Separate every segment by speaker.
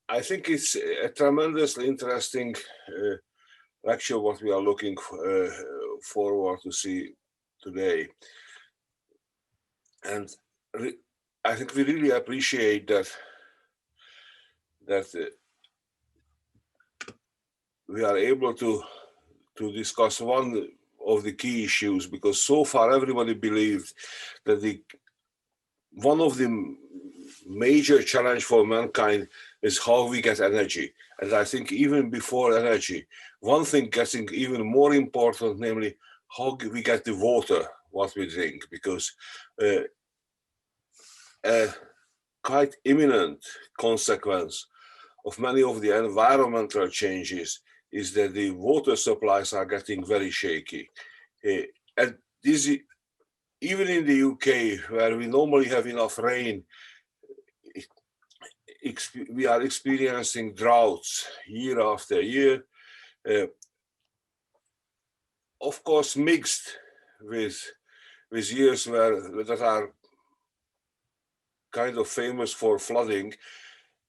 Speaker 1: I think it's a tremendously interesting lecture what we are looking forward to see today. And I think we really appreciate that we are able to discuss one of the key issues, because so far everybody believed that one of the major challenge for mankind is how we get energy. And I think even before energy, one thing getting even more important, namely how we get the water, what we drink, because a quite imminent consequence of many of the environmental changes is that the water supplies are getting very shaky. And this, even in the UK, where we normally have enough rain, we are experiencing droughts year after year. Of course, mixed with years that are kind of famous for flooding,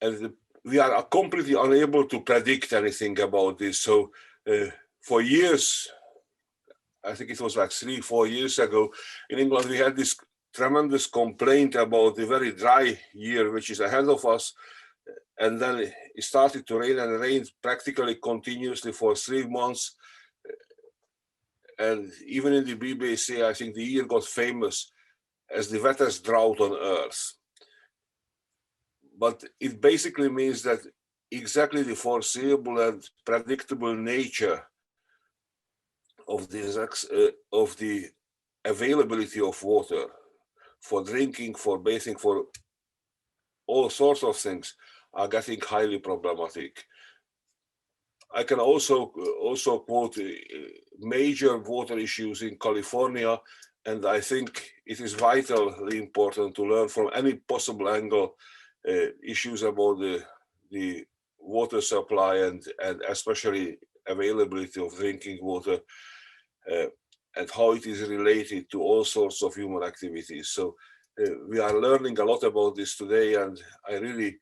Speaker 1: and we are completely unable to predict anything about this. So for years, I think it was like 3-4 years ago, in England, we had this tremendous complaint about the very dry year which is ahead of us. And then it started to rain, and rained practically continuously for 3 months. And even in the BBC, I think the year got famous as the wettest drought on earth. But it basically means that exactly the foreseeable and predictable nature of the availability of water for drinking, for bathing, for all sorts of things are getting highly problematic. I can also quote major water issues in California, and I think it is vitally important to learn from any possible angle issues about the water supply and especially availability of drinking water, and how it is related to all sorts of human activities. So we are learning a lot about this today, and I really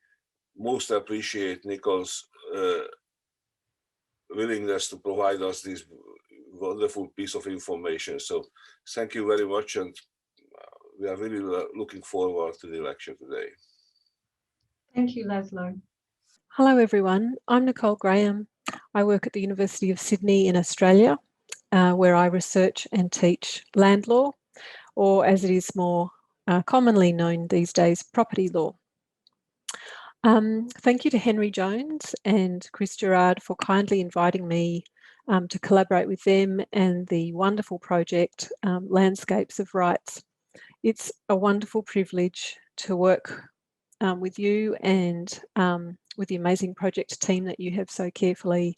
Speaker 1: most appreciate Nicole's willingness to provide us this wonderful piece of information. So thank you very much, and we are really looking forward to the lecture today.
Speaker 2: Thank you, Laszlo.
Speaker 3: Hello everyone, I'm Nicole Graham. I work at the University of Sydney in Australia, where I research and teach land law, or as it is more commonly known these days, property law. Thank you to Henry Jones and Chris Gerard for kindly inviting me to collaborate with them and the wonderful project Landscapes of Rights. It's a wonderful privilege to work with you and with the amazing project team that you have so carefully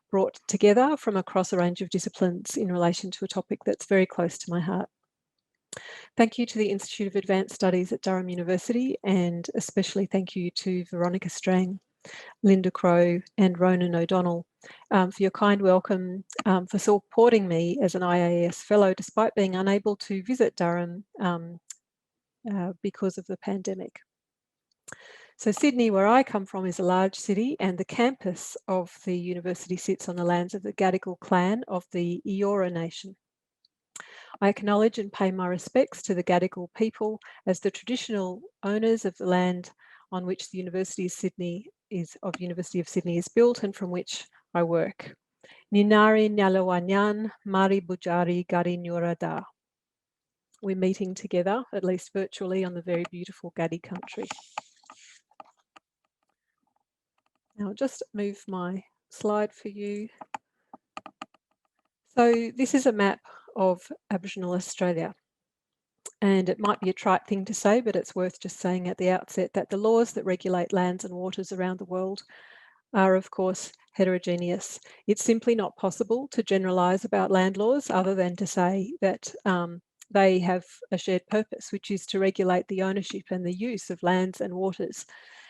Speaker 3: brought together from across a range of disciplines in relation to a topic that's very close to my heart. Thank you to the Institute of Advanced Studies at Durham University, and especially thank you to Veronica Strang, Linda Crow and Ronan O'Donnell for your kind welcome, for supporting me as an IAS Fellow despite being unable to visit Durham because of the pandemic. So Sydney, where I come from, is a large city, and the campus of the university sits on the lands of the Gadigal clan of the Eora Nation. I acknowledge and pay my respects to the Gadigal people as the traditional owners of the land on which the University of Sydney is built and from which I work. Ninari Nyalawanyan Mari Bujari Gadi Nyurada. We're meeting together, at least virtually, on the very beautiful Gadi country. Now I'll just move my slide for you. So this is a map of Aboriginal Australia. And it might be a trite thing to say, but it's worth just saying at the outset that the laws that regulate lands and waters around the world are, of course, heterogeneous. It's simply not possible to generalise about land laws other than to say that they have a shared purpose, which is to regulate the ownership and the use of lands and waters.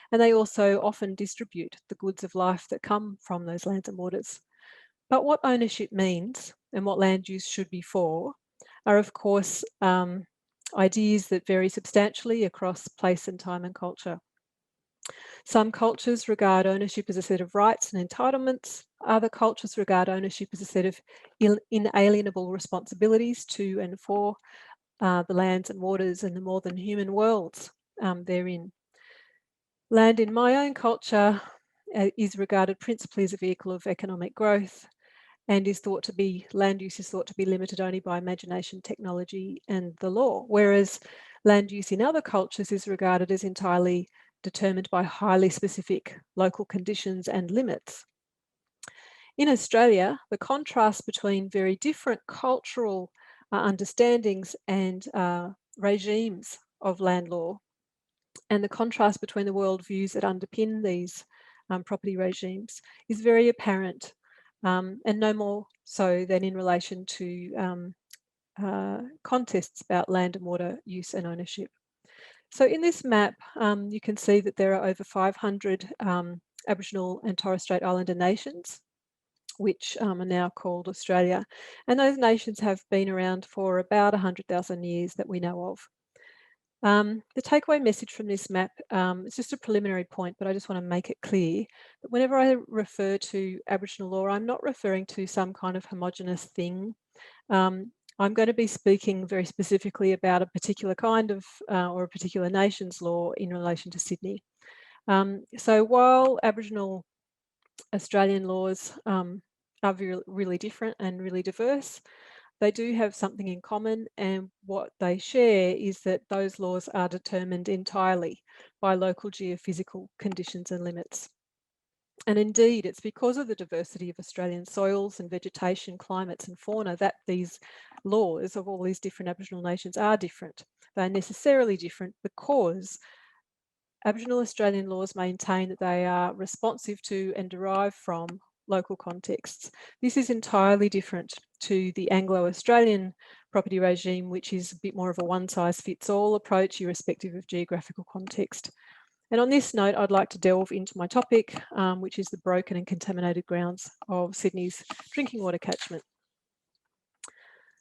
Speaker 3: And they also often distribute the goods of life that come from those lands and waters. But what ownership means and what land use should be for are, of course, ideas that vary substantially across place and time and culture. Some cultures regard ownership as a set of rights and entitlements. Other cultures regard ownership as a set of inalienable responsibilities to and for the lands and waters and the more than human worlds therein. Land in my own culture is regarded principally as a vehicle of economic growth and land use is thought to be limited only by imagination, technology and the law, whereas land use in other cultures is regarded as entirely determined by highly specific local conditions and limits. In Australia, the contrast between very different cultural understandings and regimes of land law and the contrast between the worldviews that underpin these property regimes is very apparent, and no more so than in relation to contests about land and water use and ownership. So in this map, you can see that there are over 500 Aboriginal and Torres Strait Islander nations, which are now called Australia. And those nations have been around for about 100,000 years that we know of. The takeaway message from this map, it's just a preliminary point, but I just want to make it clear that whenever I refer to Aboriginal law, I'm not referring to some kind of homogenous thing. I'm going to be speaking very specifically about a particular kind of or a particular nation's law in relation to Sydney. So while Aboriginal Australian laws are really different and really diverse, they do have something in common, and what they share is that those laws are determined entirely by local geophysical conditions and limits. And indeed, it's because of the diversity of Australian soils and vegetation, climates and fauna that these laws of all these different Aboriginal nations are different. They're necessarily different because Aboriginal Australian laws maintain that they are responsive to and derive from local contexts. This is entirely different to the Anglo-Australian property regime, which is a bit more of a one-size-fits-all approach, irrespective of geographical context. And on this note, I'd like to delve into my topic, which is the broken and contaminated grounds of Sydney's drinking water catchment.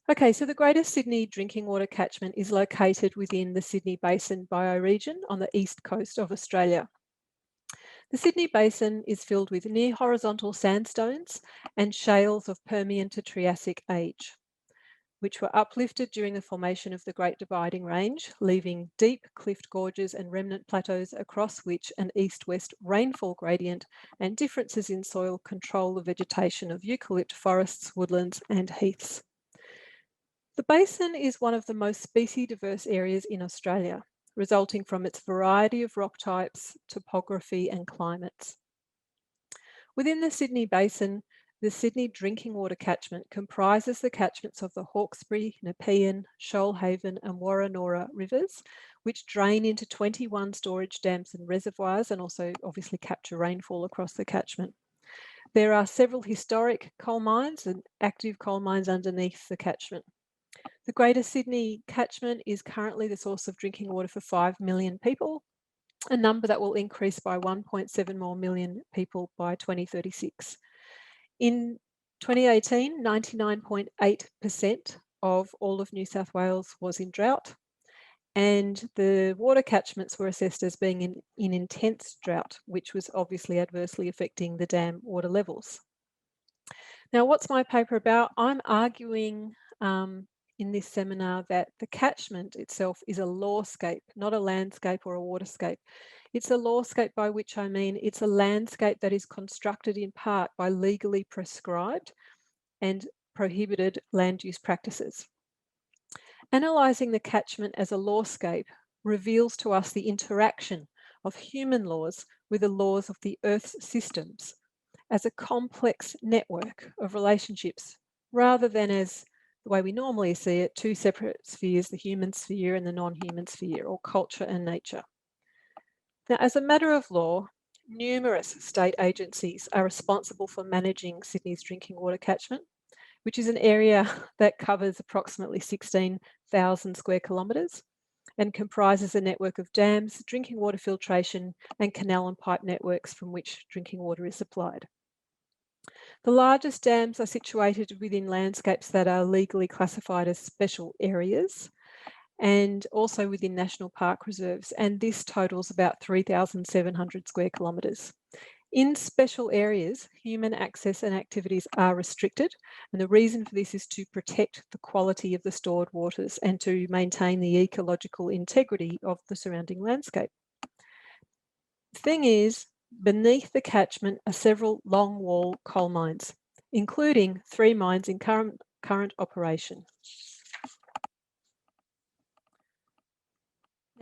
Speaker 3: Okay, so the Greater Sydney drinking water catchment is located within the Sydney Basin bioregion on the east coast of Australia. The Sydney Basin is filled with near horizontal sandstones and shales of Permian to Triassic age, which were uplifted during the formation of the Great Dividing Range, leaving deep cliffed gorges and remnant plateaus across which an east-west rainfall gradient and differences in soil control the vegetation of eucalypt forests, woodlands and heaths. The basin is one of the most species diverse areas in Australia, resulting from its variety of rock types, topography and climates. Within the Sydney Basin, the Sydney drinking water catchment comprises the catchments of the Hawkesbury, Nepean, Shoalhaven and Warrenora rivers, which drain into 21 storage dams and reservoirs and also obviously capture rainfall across the catchment. There are several historic coal mines and active coal mines underneath the catchment. The Greater Sydney catchment is currently the source of drinking water for 5 million people, a number that will increase by 1.7 more million people by 2036. In 2018, 99.8% of all of New South Wales was in drought, and the water catchments were assessed as being in intense drought, which was obviously adversely affecting the dam water levels. Now, what's my paper about? I'm arguing in this seminar that the catchment itself is a lawscape, not a landscape or a waterscape. It's a lawscape, by which I mean it's a landscape that is constructed in part by legally prescribed and prohibited land use practices. Analysing the catchment as a lawscape reveals to us the interaction of human laws with the laws of the Earth's systems as a complex network of relationships, rather than as the way we normally see it, two separate spheres, the human sphere and the non-human sphere, or culture and nature. Now, as a matter of law, numerous state agencies are responsible for managing Sydney's drinking water catchment, which is an area that covers approximately 16,000 square kilometres and comprises a network of dams, drinking water filtration and canal and pipe networks from which drinking water is supplied. The largest dams are situated within landscapes that are legally classified as special areas, and also within national park reserves, and this totals about 3,700 square kilometres. In special areas, human access and activities are restricted, and the reason for this is to protect the quality of the stored waters and to maintain the ecological integrity of the surrounding landscape. The thing is, beneath the catchment are several long-wall coal mines, including 3 mines in current operation.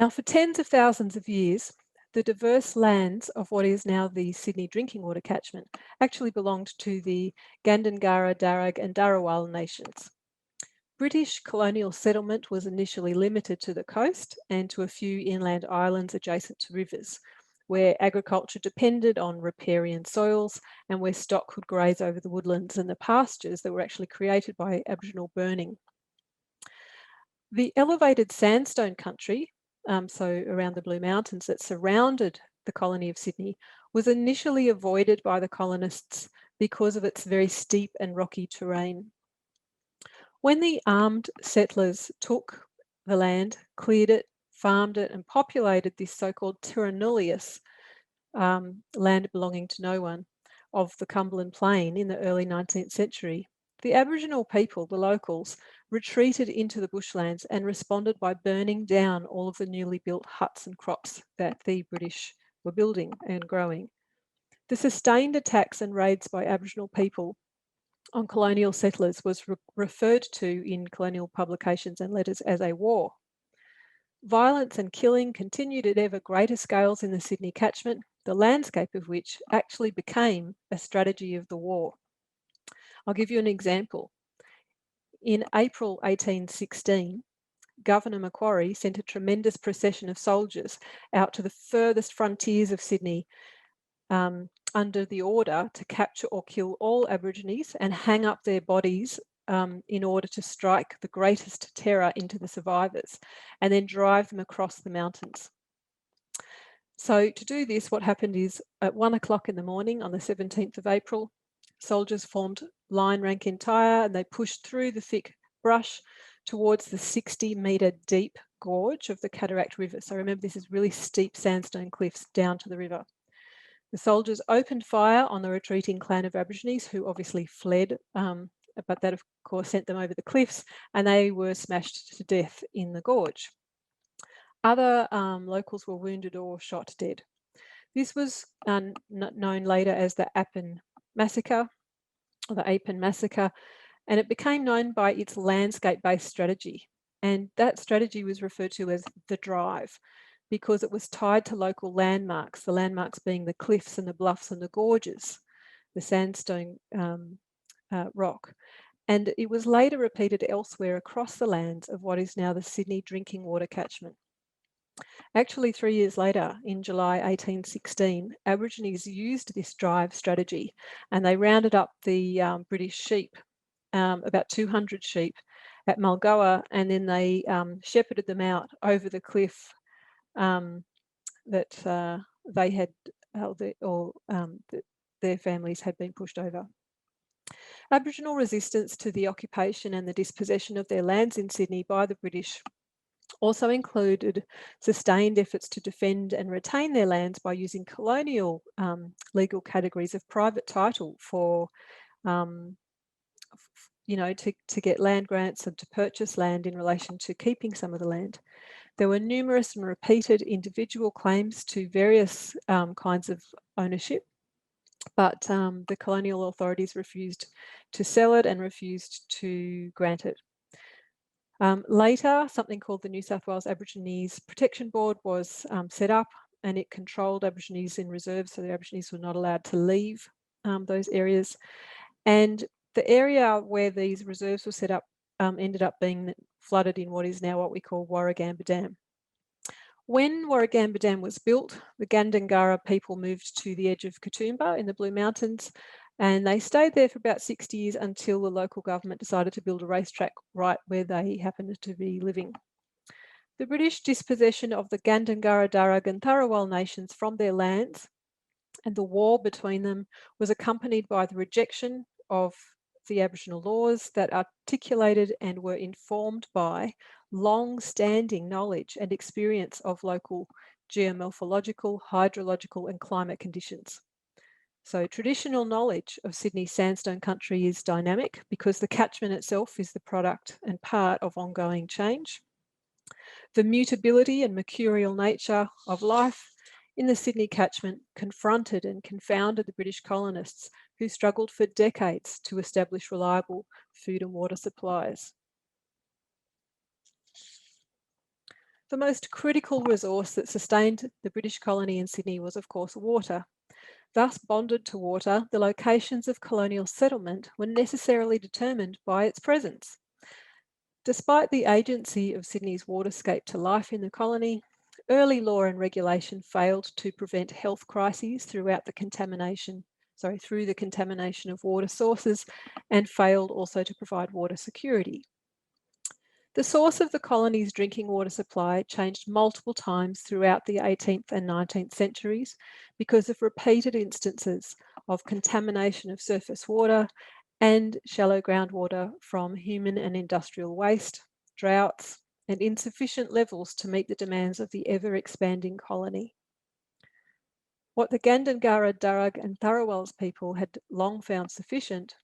Speaker 3: Now, for tens of thousands of years, the diverse lands of what is now the Sydney drinking water catchment actually belonged to the Gundungurra, Darug and Tharawal nations. British colonial settlement was initially limited to the coast and to a few inland islands adjacent to rivers, where agriculture depended on riparian soils and where stock could graze over the woodlands and the pastures that were actually created by Aboriginal burning. The elevated sandstone country, so around the Blue Mountains that surrounded the colony of Sydney, was initially avoided by the colonists because of its very steep and rocky terrain. When the armed settlers took the land, cleared it, farmed it and populated this so-called terra nullius, land belonging to no one, of the Cumberland Plain in the early 19th century, the Aboriginal people, the locals, retreated into the bushlands and responded by burning down all of the newly built huts and crops that the British were building and growing. The sustained attacks and raids by Aboriginal people on colonial settlers was referred to in colonial publications and letters as a war. Violence and killing continued at ever greater scales in the Sydney catchment, the landscape of which actually became a strategy of the war. I'll give you an example. In April 1816, Governor Macquarie sent a tremendous procession of soldiers out to the furthest frontiers of Sydney under the order to capture or kill all Aborigines and hang up their bodies in order to strike the greatest terror into the survivors and then drive them across the mountains. So to do this, what happened is at 1 o'clock in the morning on the 17th of April, soldiers formed line, rank, entire, and they pushed through the thick brush towards the 60-metre deep gorge of the Cataract River. So remember, this is really steep sandstone cliffs down to the river. The soldiers opened fire on the retreating clan of Aborigines, who obviously fled, but that of course sent them over the cliffs, and they were smashed to death in the gorge. Other locals were wounded or shot dead. This was known later as the Appin Massacre, or the Appin Massacre, and it became known by its landscape-based strategy. And that strategy was referred to as the drive, because it was tied to local landmarks, the landmarks being the cliffs and the bluffs and the gorges, the sandstone rock. And it was later repeated elsewhere across the lands of what is now the Sydney drinking water catchment. Actually, 3 years later, in July 1816, Aborigines used this drive strategy and they rounded up the British sheep, about 200 sheep, at Mulgoa, and then they shepherded them out over the cliff that they had, their families had been pushed over. Aboriginal resistance to the occupation and the dispossession of their lands in Sydney by the British also included sustained efforts to defend and retain their lands by using colonial legal categories of private title for, to get land grants and to purchase land in relation to keeping some of the land. There were numerous and repeated individual claims to various kinds of ownership, but the colonial authorities refused to sell it and refused to grant it. Later, something called the New South Wales Aborigines Protection Board was set up, and it controlled Aborigines in reserves, so the Aborigines were not allowed to leave those areas. And the area where these reserves were set up ended up being flooded in what is now what we call Warragamba Dam. When Warragamba Dam was built, the Gundungurra people moved to the edge of Katoomba in the Blue Mountains, and they stayed there for about 6 years until the local government decided to build a racetrack right where they happened to be living. The British dispossession of the Gundungurra, Darug and Tharawal nations from their lands and the war between them was accompanied by the rejection of the Aboriginal laws that articulated and were informed by long-standing knowledge and experience of local geomorphological, hydrological and climate conditions. So traditional knowledge of Sydney's sandstone country is dynamic because the catchment itself is the product and part of ongoing change. The mutability and mercurial nature of life in the Sydney catchment confronted and confounded the British colonists who struggled for decades to establish reliable food and water supplies. The most critical resource that sustained the British colony in Sydney was, of course, water. Thus, bonded to water, the locations of colonial settlement were necessarily determined by its presence. Despite the agency of Sydney's waterscape to life in the colony, early law and regulation failed to prevent health crises through the contamination of water sources, and failed also to provide water security. The source of the colony's drinking water supply changed multiple times throughout the 18th and 19th centuries because of repeated instances of contamination of surface water and shallow groundwater from human and industrial waste, droughts, and insufficient levels to meet the demands of the ever-expanding colony. What the Gundungurra, Darug and Tharawal's people had long found sufficient,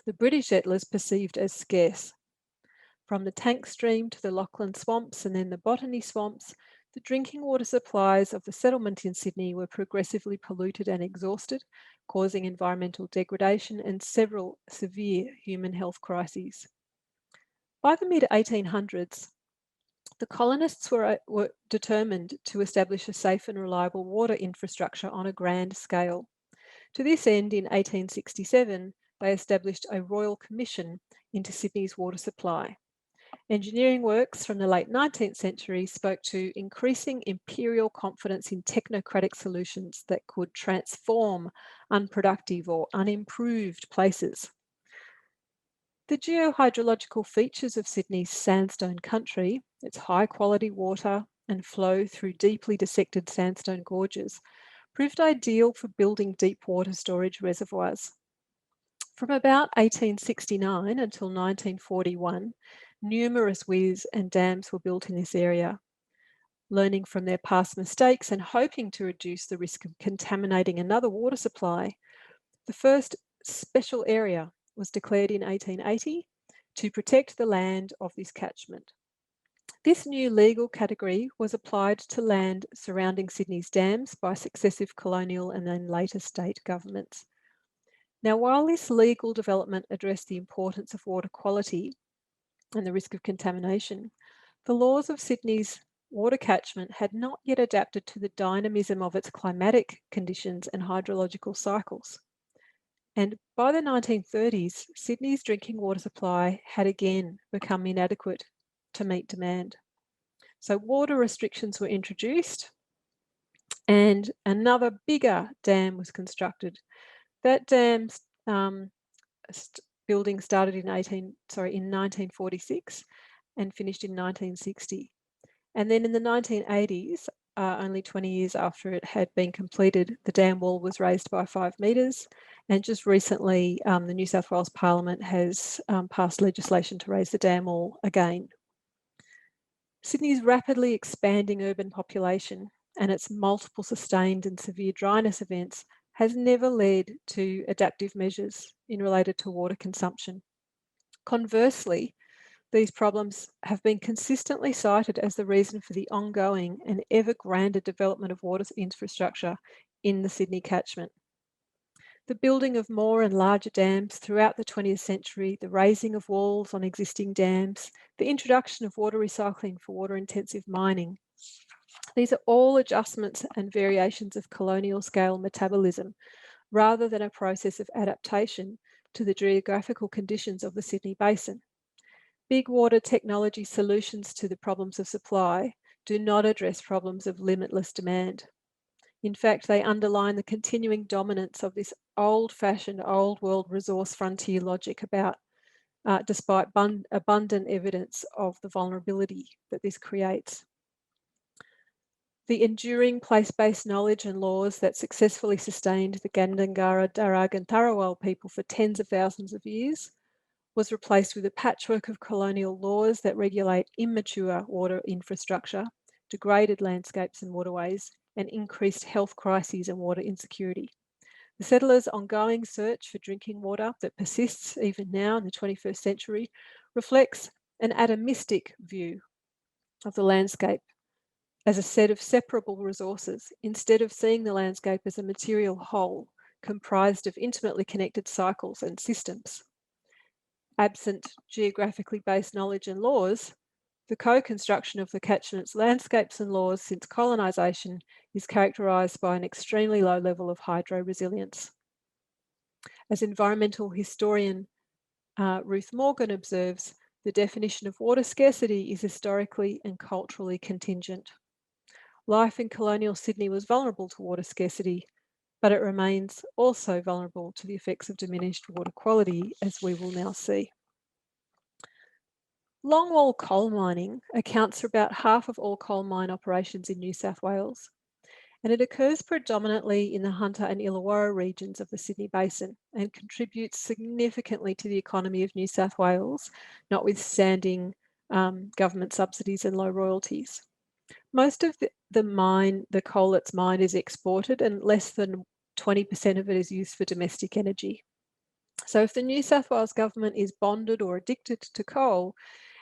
Speaker 3: the British settlers perceived as scarce. From the Tank Stream to the Lachlan swamps and then the Botany swamps, the drinking water supplies of the settlement in Sydney were progressively polluted and exhausted, causing environmental degradation and several severe human health crises. By the mid-1800s, the colonists were determined to establish a safe and reliable water infrastructure on a grand scale. To this end, in 1867, they established a Royal Commission into Sydney's water supply. Engineering works from the late 19th century spoke to increasing imperial confidence in technocratic solutions that could transform unproductive or unimproved places. The geohydrological features of Sydney's sandstone country, its high quality water and flow through deeply dissected sandstone gorges, proved ideal for building deep water storage reservoirs. From about 1869 until 1941, numerous weirs and dams were built in this area. Learning from their past mistakes and hoping to reduce the risk of contaminating another water supply, the first special area was declared in 1880 to protect the land of this catchment. This new legal category was applied to land surrounding Sydney's dams by successive colonial and then later state governments. Now, while this legal development addressed the importance of water quality and the risk of contamination, the laws of Sydney's water catchment had not yet adapted to the dynamism of its climatic conditions and hydrological cycles. And by the 1930s, Sydney's drinking water supply had again become inadequate to meet demand. So water restrictions were introduced and another bigger dam was constructed. That dam's building started in 1946 and finished in 1960. And then in the 1980s, only 20 years after it had been completed, the dam wall was raised by 5 metres. And just recently, the New South Wales Parliament has passed legislation to raise the dam wall again. Sydney's rapidly expanding urban population and its multiple sustained and severe dryness events has never led to adaptive measures in related to water consumption. Conversely, these problems have been consistently cited as the reason for the ongoing and ever grander development of water infrastructure in the Sydney catchment. The building of more and larger dams throughout the 20th century, the raising of walls on existing dams, the introduction of water recycling for water-intensive mining. These are all adjustments and variations of colonial scale metabolism, rather than a process of adaptation to the geographical conditions of the Sydney Basin. Big water technology solutions to the problems of supply do not address problems of limitless demand. In fact, they underline the continuing dominance of this old-fashioned, old-world resource frontier logic despite abundant evidence of the vulnerability that this creates. The enduring place-based knowledge and laws that successfully sustained the Gundungurra, Darug and Tharawal people for tens of thousands of years was replaced with a patchwork of colonial laws that regulate immature water infrastructure, degraded landscapes and waterways, and increased health crises and water insecurity. The settlers' ongoing search for drinking water that persists even now in the 21st century reflects an atomistic view of the landscape as a set of separable resources, instead of seeing the landscape as a material whole comprised of intimately connected cycles and systems. Absent geographically based knowledge and laws, the co-construction of the catchments, landscapes and laws since colonisation is characterised by an extremely low level of hydro-resilience. As environmental historian Ruth Morgan observes, the definition of water scarcity is historically and culturally contingent. Life in colonial Sydney was vulnerable to water scarcity, but it remains also vulnerable to the effects of diminished water quality, as we will now see. Longwall coal mining accounts for about half of all coal mine operations in New South Wales, and it occurs predominantly in the Hunter and Illawarra regions of the Sydney Basin and contributes significantly to the economy of New South Wales, notwithstanding government subsidies and low royalties. Most of the coal that's mined is exported, and less than 20% of it is used for domestic energy. So if the New South Wales government is bonded or addicted to coal,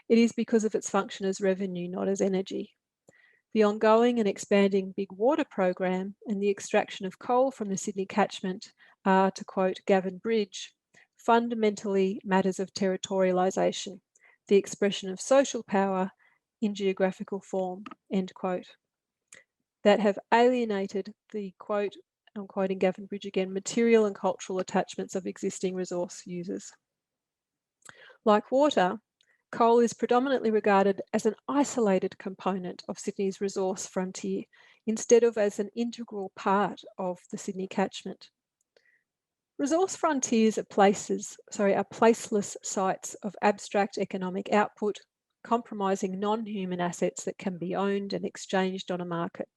Speaker 3: it is because of its function as revenue, not as energy. The ongoing and expanding Big Water program and the extraction of coal from the Sydney catchment are, to quote Gavin Bridge, fundamentally matters of territorialisation, the expression of social power in geographical form, end quote, that have alienated the, quote, I'm quoting Gavin Bridge again, material and cultural attachments of existing resource users. Like water, coal is predominantly regarded as an isolated component of Sydney's resource frontier, instead of as an integral part of the Sydney catchment. Resource frontiers are placeless sites of abstract economic output, compromising non-human assets that can be owned and exchanged on a market.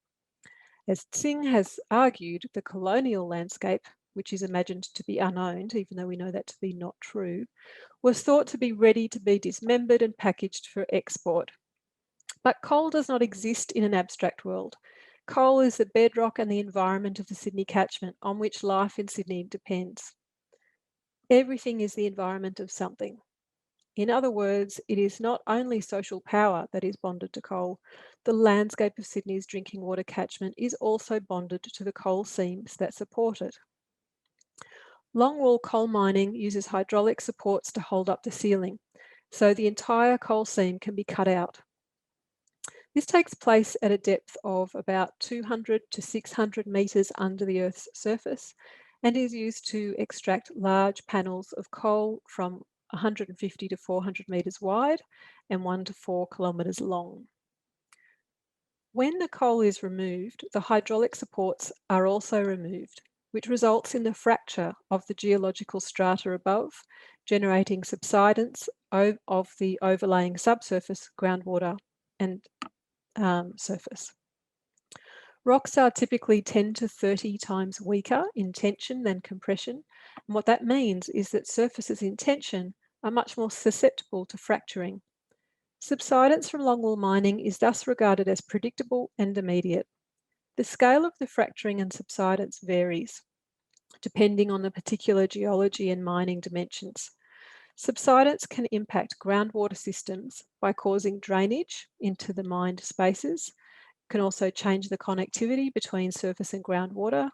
Speaker 3: As Tsing has argued, the colonial landscape, which is imagined to be unowned, even though we know that to be not true, was thought to be ready to be dismembered and packaged for export. But coal does not exist in an abstract world. Coal is the bedrock and the environment of the Sydney catchment on which life in Sydney depends. Everything is the environment of something. In other words, it is not only social power that is bonded to coal, the landscape of Sydney's drinking water catchment is also bonded to the coal seams that support it. Longwall coal mining uses hydraulic supports to hold up the ceiling, so the entire coal seam can be cut out. This takes place at a depth of about 200 to 600 metres under the Earth's surface and is used to extract large panels of coal from 150 to 400 metres wide and 1 to 4 kilometres long. When the coal is removed, the hydraulic supports are also removed, which results in the fracture of the geological strata above, generating subsidence of the overlaying subsurface groundwater and surface. Rocks are typically 10 to 30 times weaker in tension than compression, and what that means is that surfaces in tension are much more susceptible to fracturing. Subsidence from longwall mining is thus regarded as predictable and immediate. The scale of the fracturing and subsidence varies, depending on the particular geology and mining dimensions. Subsidence can impact groundwater systems by causing drainage into the mined spaces, can also change the connectivity between surface and groundwater,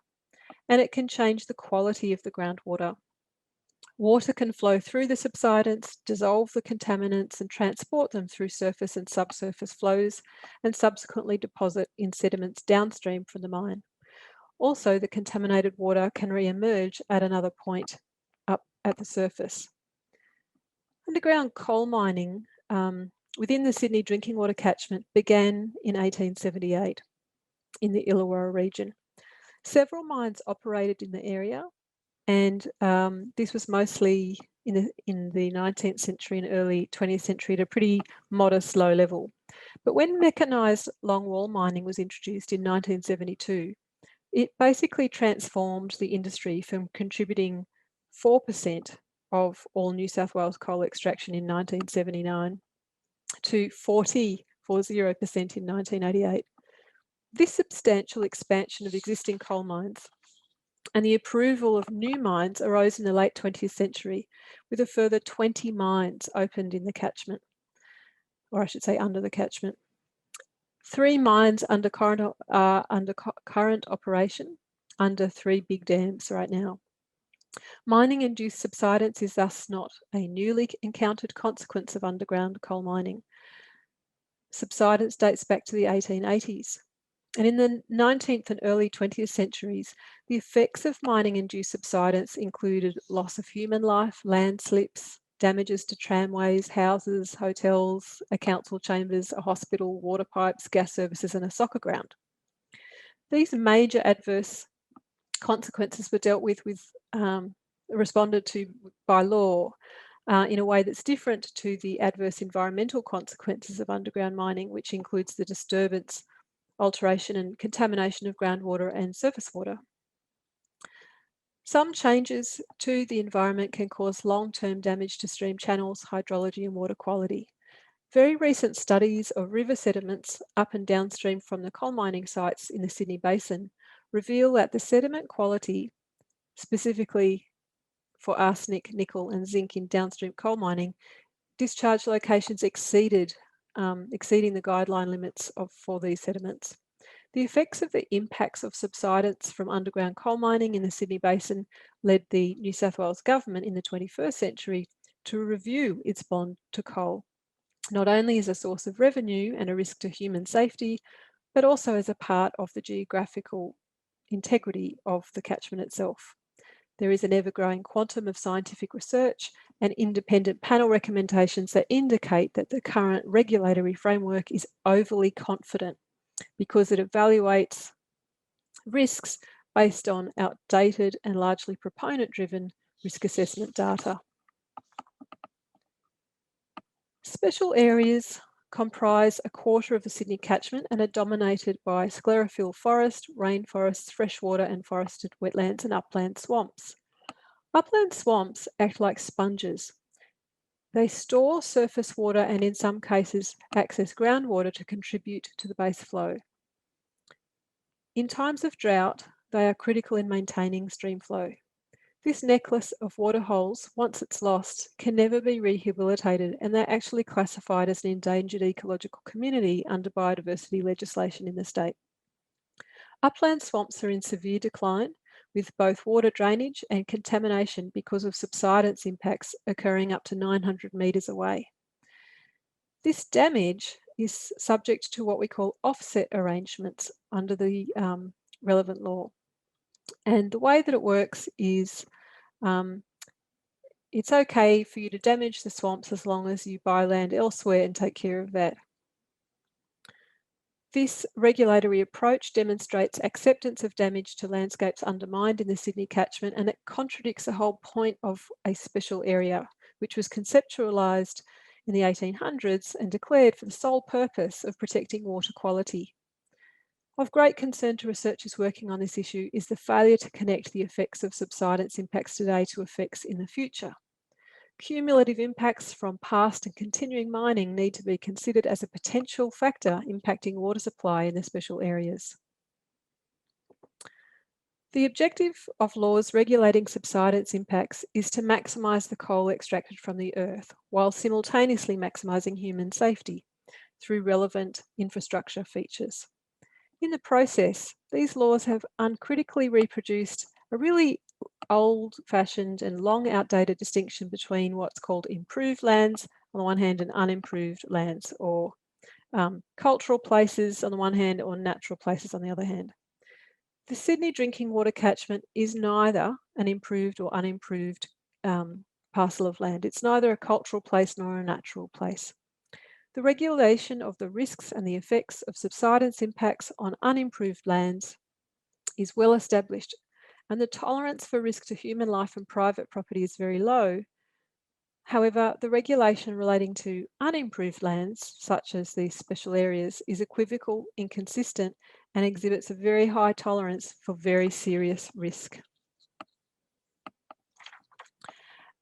Speaker 3: and it can change the quality of the groundwater. Water can flow through the subsidence, dissolve the contaminants and transport them through surface and subsurface flows, and subsequently deposit in sediments downstream from the mine. Also, the contaminated water can re-emerge at another point up at the surface. Underground coal mining within the Sydney drinking water catchment began in 1878 in the Illawarra region. Several mines operated in the area, and this was mostly in the 19th century and early 20th century at a pretty modest low level. But when mechanised longwall mining was introduced in 1972, it basically transformed the industry from contributing 4% of all New South Wales coal extraction in 1979 to 40% in 1988. This substantial expansion of existing coal mines and the approval of new mines arose in the late 20th century, with a further 20 mines opened in the catchment, or I should say under the catchment. 3 mines under current operation under 3 big dams right now. Mining-induced subsidence is thus not a newly encountered consequence of underground coal mining. Subsidence dates back to the 1880s. And in the 19th and early 20th centuries, the effects of mining-induced subsidence included loss of human life, landslips, damages to tramways, houses, hotels, a council chambers, a hospital, water pipes, gas services, and a soccer ground. These major adverse consequences were dealt with responded to by law in a way that's different to the adverse environmental consequences of underground mining, which includes the disturbance, alteration, and contamination of groundwater and surface water. Some changes to the environment can cause long-term damage to stream channels, hydrology, and water quality. Very recent studies of river sediments up and downstream from the coal mining sites in the Sydney Basin reveal that the sediment quality, specifically for arsenic, nickel, and zinc in downstream coal mining, discharge locations exceeding the guideline limits for these sediments. The effects of the impacts of subsidence from underground coal mining in the Sydney Basin led the New South Wales government in the 21st century to review its bond to coal, not only as a source of revenue and a risk to human safety, but also as a part of the geographical integrity of the catchment itself. There is an ever-growing quantum of scientific research and independent panel recommendations that indicate that the current regulatory framework is overly confident because it evaluates risks based on outdated and largely proponent-driven risk assessment data. Special areas comprise a quarter of the Sydney catchment and are dominated by sclerophyll forest, rainforests, freshwater and forested wetlands, and upland swamps. Upland swamps act like sponges. They store surface water and in some cases access groundwater to contribute to the base flow. In times of drought, they are critical in maintaining stream flow. This necklace of water holes, once it's lost, can never be rehabilitated, and they're actually classified as an endangered ecological community under biodiversity legislation in the state. Upland swamps are in severe decline, with both water drainage and contamination because of subsidence impacts occurring up to 900 metres away. This damage is subject to what we call offset arrangements under the relevant law. And the way that it works is it's okay for you to damage the swamps as long as you buy land elsewhere and take care of that. This regulatory approach demonstrates acceptance of damage to landscapes undermined in the Sydney catchment, and it contradicts the whole point of a special area, which was conceptualised in the 1800s and declared for the sole purpose of protecting water quality. Of great concern to researchers working on this issue is the failure to connect the effects of subsidence impacts today to effects in the future. Cumulative impacts from past and continuing mining need to be considered as a potential factor impacting water supply in the special areas. The objective of laws regulating subsidence impacts is to maximise the coal extracted from the earth while simultaneously maximising human safety through relevant infrastructure features. In the process, these laws have uncritically reproduced a really old-fashioned and long outdated distinction between what's called improved lands on the one hand and unimproved lands, or cultural places on the one hand or natural places on the other hand. The Sydney drinking water catchment is neither an improved or unimproved parcel of land. It's neither a cultural place nor a natural place. The regulation of the risks and the effects of subsidence impacts on unimproved lands is well established, and the tolerance for risk to human life and private property is very low. However, the regulation relating to unimproved lands, such as these special areas, is equivocal, inconsistent, and exhibits a very high tolerance for very serious risk.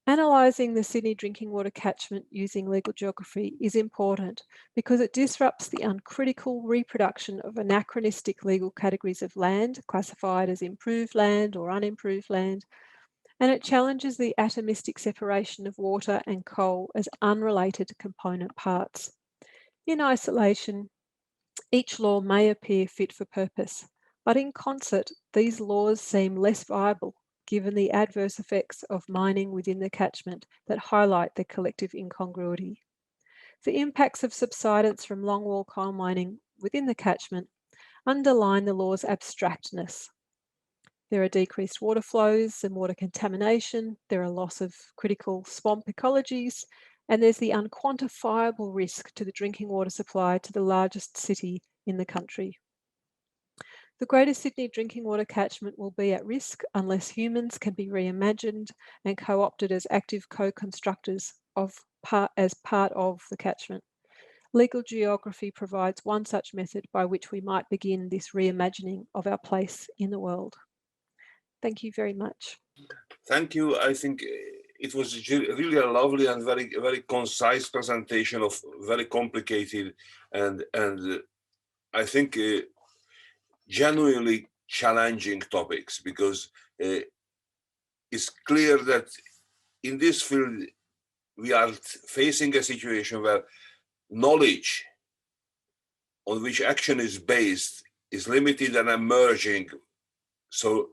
Speaker 3: Analysing the Sydney drinking water catchment using legal geography is important because it disrupts the uncritical reproduction of anachronistic legal categories of land classified as improved land or unimproved land, and it challenges the atomistic separation of water and coal as unrelated component parts. In isolation, each law may appear fit for purpose, but in concert, these laws seem less viable given the adverse effects of mining within the catchment that highlight their collective incongruity. The impacts of subsidence from longwall coal mining within the catchment underline the law's abstractness. There are decreased water flows and water contamination, there are loss of critical swamp ecologies, and there's the unquantifiable risk to the drinking water supply to the largest city in the country. The Greater Sydney drinking water catchment will be at risk unless humans can be reimagined and co-opted as active co-constructors as part of the catchment. Legal geography provides one such method by which we might begin this reimagining of our place in the world. Thank you very much.
Speaker 1: Thank you. I think it was really a lovely and very concise presentation of very complicated and I think genuinely challenging topics, because it's clear that in this field we are facing a situation where knowledge on which action is based is limited and emerging. So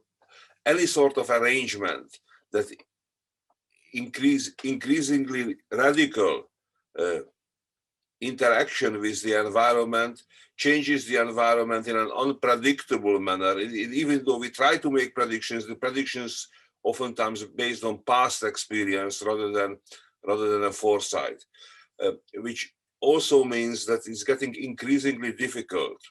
Speaker 1: any sort of arrangement that increasingly radical interaction with the environment changes the environment in an unpredictable manner. Even though we try to make predictions, the predictions oftentimes based on past experience rather than a foresight, which also means that it's getting increasingly difficult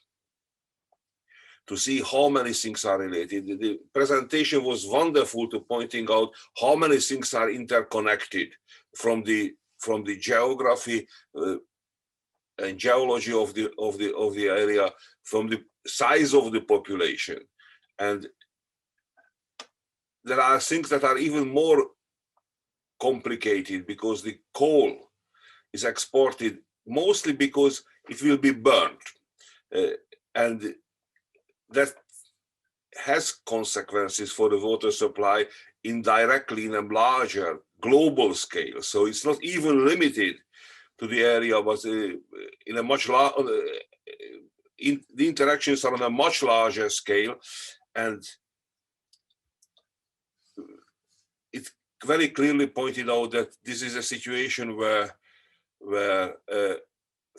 Speaker 1: to see how many things are related. The presentation was wonderful to pointing out how many things are interconnected from the geography and geology of the area, from the size of the population. And there are things that are even more complicated because the coal is exported mostly because it will be burnt. And that has consequences for the water supply indirectly in a larger global scale. So it's not even limited to the area, but in a much larger, the interactions are on a much larger scale, and it very clearly pointed out that this is a situation where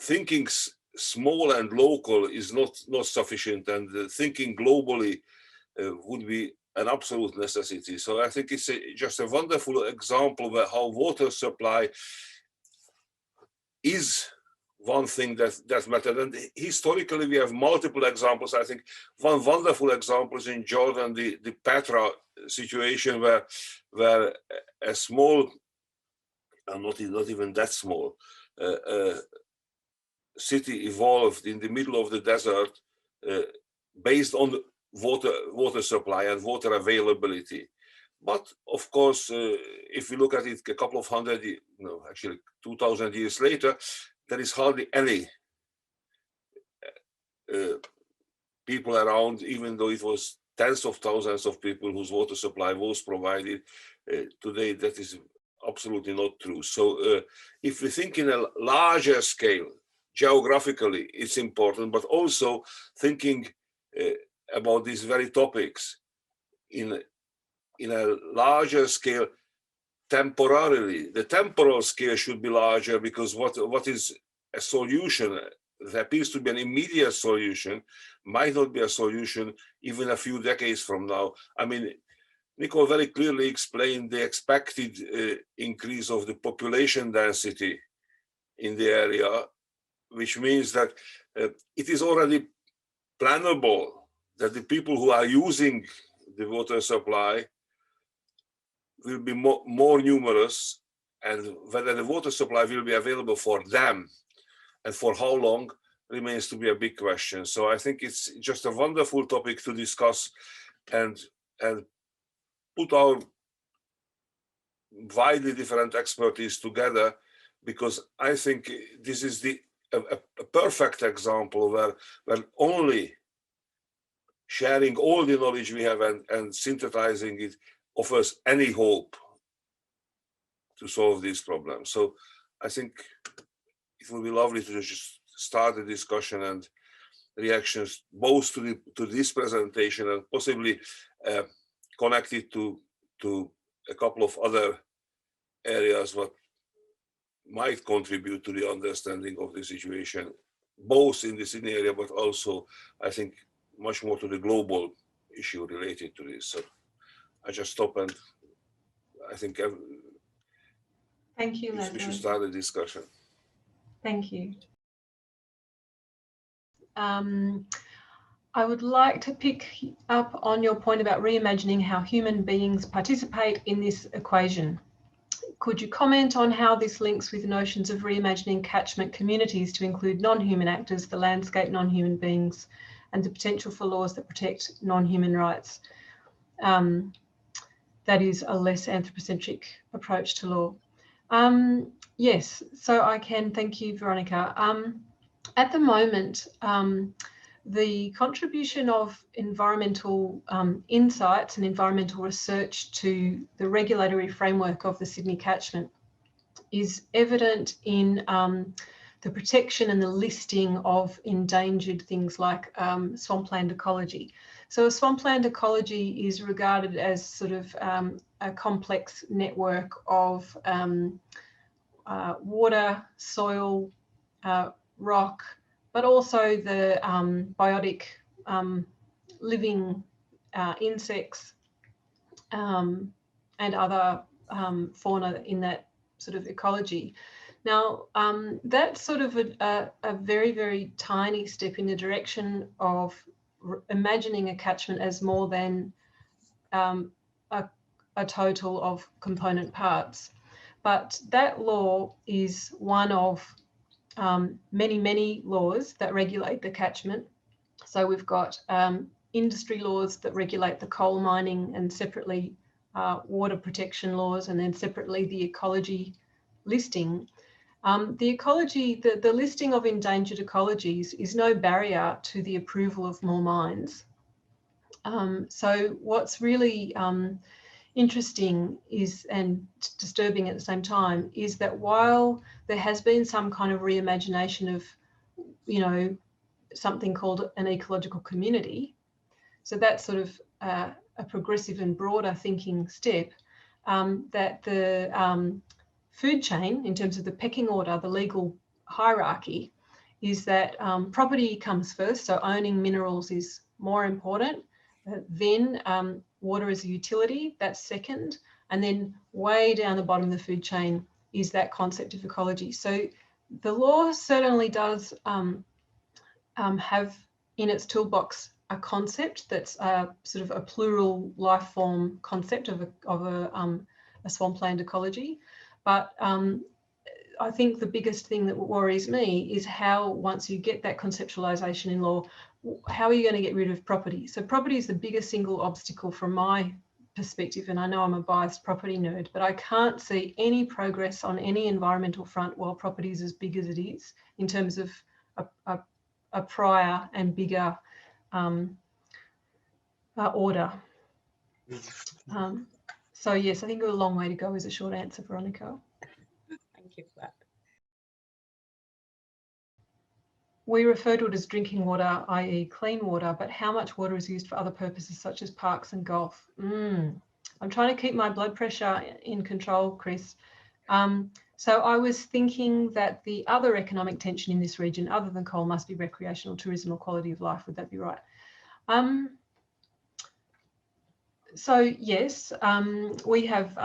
Speaker 1: thinking small and local is not sufficient, and thinking globally would be an absolute necessity. So I think it's just a wonderful example of how water supply is one thing that mattered. And historically, we have multiple examples. I think one wonderful example is in Jordan, the Petra situation, where a small, not even that small, city evolved in the middle of the desert based on water supply and water availability. But of course, if we look at it a couple of hundred, no, actually 2,000 years later, there is hardly any people around, even though it was tens of thousands of people whose water supply was provided. Today, that is absolutely not true. So if we think in a larger scale, geographically, it's important, but also thinking about these very topics in a larger scale, temporarily. The temporal scale should be larger, because what is a solution that appears to be an immediate solution might not be a solution even a few decades from now. I mean, Nicole very clearly explained the expected increase of the population density in the area, which means that it is already plannable that the people who are using the water supply will be more numerous, and whether the water supply will be available for them and for how long remains to be a big question. So I think it's just a wonderful topic to discuss and put our widely different expertise together, because I think this is a perfect example where only sharing all the knowledge we have and synthesizing it offers any hope to solve these problems. So I think it would be lovely to just start a discussion and reactions both to this presentation and possibly connect it to a couple of other areas what might contribute to the understanding of the situation, both in the Sydney area, but also, I think, much more to the global issue related to this. So I just stop, and I think
Speaker 2: Thank you,
Speaker 1: we should
Speaker 2: Leslie.
Speaker 1: start a discussion.
Speaker 2: Thank you. I would like to pick up on your point about reimagining how human beings participate in this equation. Could you comment on how this links with notions of reimagining catchment communities to include non-human actors, the landscape, non-human beings, and the potential for laws that protect non-human rights? That is a less anthropocentric approach to law. Yes, so I can. Thank you, Veronica. At the moment, the contribution of environmental insights and environmental research to the regulatory framework of the Sydney catchment is evident in the protection and the listing of endangered things like swampland ecology. So a swampland ecology is regarded as sort of a complex network of water, soil, rock, but also the biotic living insects and other fauna in that sort of ecology. Now, that's sort of a very, very tiny step in the direction of imagining a catchment as more than a total of component parts. But that law is one of many, many laws that regulate the catchment. So we've got industry laws that regulate the coal mining, and separately water protection laws, and then separately the ecology listing. The ecology, the listing of endangered ecologies is no barrier to the approval of more mines. So what's really interesting is, and disturbing at the same time, is that while there has been some kind of reimagination of, you know, something called an ecological community, so that's sort of a progressive and broader thinking step, that the food chain, in terms of the pecking order, the legal hierarchy, is that property comes first, so owning minerals is more important, then water as a utility, that's second, and then way down the bottom of the food chain is that concept of ecology. So the law certainly does have in its toolbox a concept that's sort of a plural life form concept of a swampland ecology. But I think the biggest thing that worries me is how, once you get that conceptualization in law, how are you going to get rid of property? So property is the biggest single obstacle from my perspective, and I know I'm a biased property nerd, but I can't see any progress on any environmental front while property is as big as it is in terms of a prior and bigger order. So yes, I think we've got a long way to go is a short answer, Veronica.
Speaker 4: Thank you for that.
Speaker 2: We refer to it as drinking water, i.e. clean water, but how much water is used for other purposes such as parks and golf? I'm trying to keep my blood pressure in control, Chris. So I was thinking that the other economic tension in this region, other than coal, must be recreational tourism or quality of life. Would that be right? So yes, we have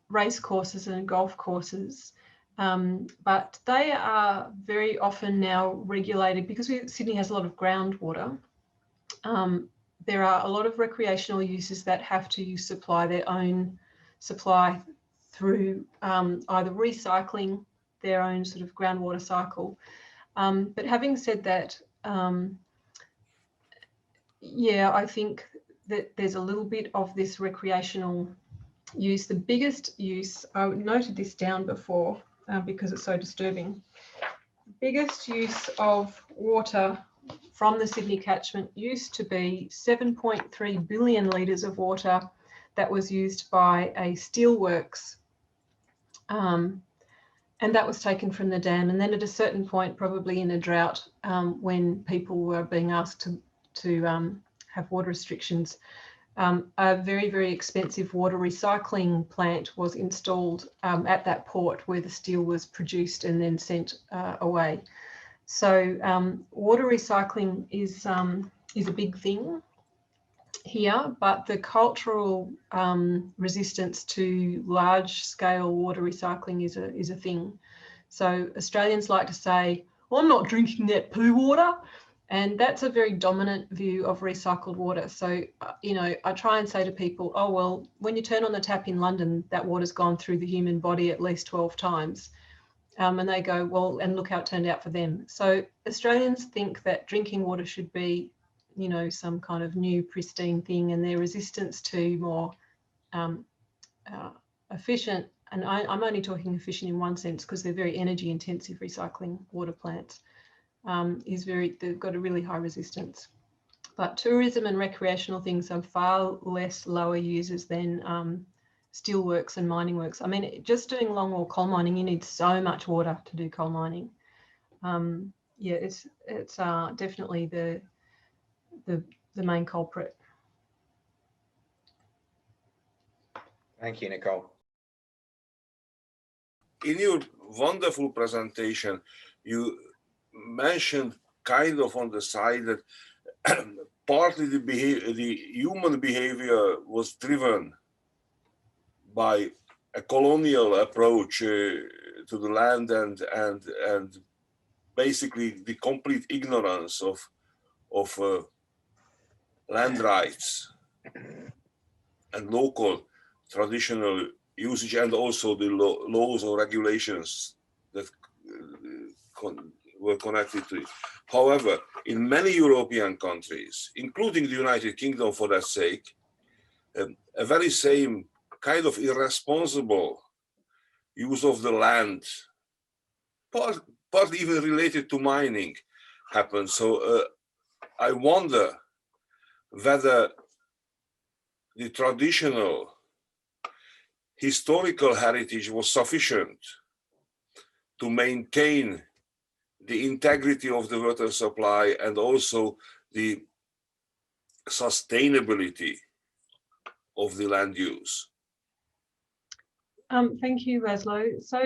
Speaker 2: race courses and golf courses, but they are very often now regulated because Sydney has a lot of groundwater. There are a lot of recreational uses that have to supply their own supply through either recycling their own sort of groundwater cycle. But having said that, yeah, I think that there's a little bit of this recreational use, the biggest use, I noted this down before because it's so disturbing. Biggest use of water from the Sydney catchment used to be 7.3 billion litres of water that was used by a steelworks, and that was taken from the dam. And then at a certain point, probably in a drought, when people were being asked to have water restrictions, a very, very expensive water recycling plant was installed at that port where the steel was produced and then sent away. So water recycling is a big thing here, but the cultural resistance to large-scale water recycling is a thing. So Australians like to say, well, I'm not drinking that poo water. And that's a very dominant view of recycled water. So, you know, I try and say to people, oh, well, when you turn on the tap in London, that water's gone through the human body at least 12 times. And they go, well, and look how it turned out for them. So Australians think that drinking water should be, you know, some kind of new pristine thing, and their resistance to more efficient, and I'm only talking efficient in one sense because they're very energy intensive recycling water plants, they've got a really high resistance. But tourism and recreational things are far less lower users than steelworks and mining works. I mean, just doing longwall coal mining, you need so much water to do coal mining. Yeah, it's definitely the main culprit.
Speaker 5: Thank you, Nicole.
Speaker 1: In your wonderful presentation, you mentioned kind of on the side that partly the human behavior was driven by a colonial approach to the land and basically the complete ignorance of land rights and local traditional usage, and also the laws or regulations that were connected to it. However, in many European countries, including the United Kingdom for that sake, a very same kind of irresponsible use of the land, partly even related to mining, happened. So I wonder whether the traditional historical heritage was sufficient to maintain the integrity of the water supply and also the sustainability of the land use.
Speaker 2: Thank you, Laszlo. So